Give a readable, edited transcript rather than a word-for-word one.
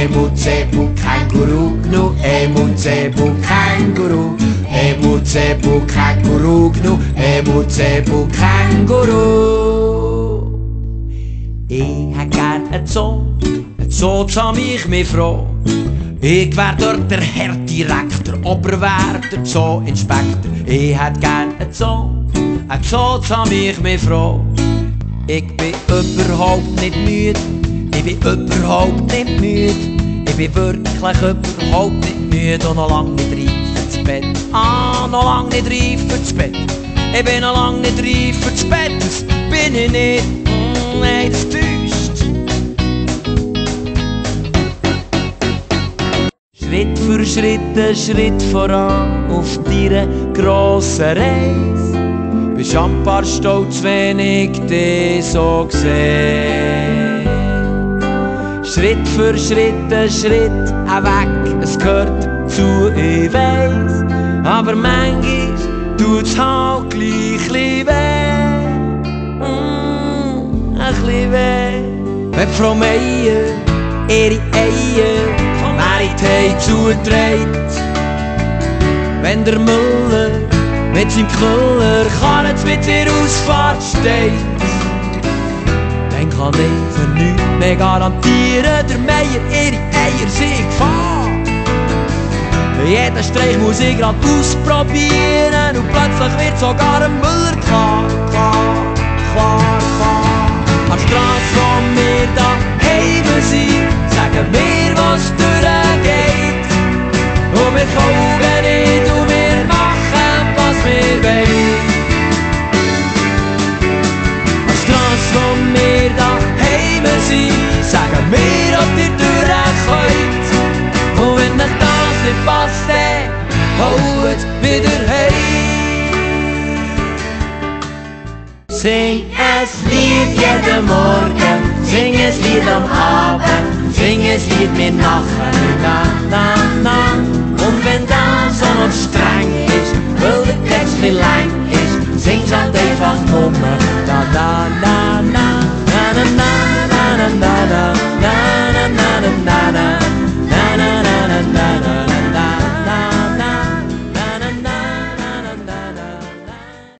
Emuzebu Känguru gnu, Emuzebu Känguru, Emuzebu Känguru gnu, Emuzebu Känguru. Ich hätt gern ein Zoo zahm ich mich froh. Ich wär dort der Herr Direktor, Oberwärter, der Zoo-Inspektor. Ich hätt gern ein Zoo zahm ich mich froh. Ich bin überhaupt nicht müde, ich bin überhaupt nicht müde. Ich bin wirklich überhaupt nicht müde und noch lang nicht reif fürs Bett. Noch lang nicht reif fürs Bett. Ich bin noch lang nicht reif fürs Bett, das bin ich nicht. Nein, das täuscht. Schritt für Schritt, ein Schritt voran auf deiner grossen Reise. Bist ein paar stolz, wenn ich dich so sehe. Schritt für Schritt, ein Schritt weg, es gehört dazu, ich weiss. Aber manchmal tut's halt gleich weh. Ein bisschen weh. Wenn Frau Meier ihre Eier von Meritei zuträgt, wenn der Müller mit seinem Knüller Karren mit der Ausfahrt steht, dann kann ich für nichts mehr garantieren, der Meier ihre Eier sind Gefahr. Jeden Streich muss ich grad ausprobieren und plötzlich wird sogar ein Müller klar. An der Strasse, wo wir daheim sind, sagen wir, was durchgeht. Und wir folgen nicht und wir machen, was wir wollen. An der Strasse, wo wir daheim sind, sagen wir, ob ihr durchkommt. Und wenn euch das nicht passt, dann holt wieder heim. Sing ein Lied jeden Morgen, sing ein Lied am Abend, sing ein Lied mit Nachen, na, na, na.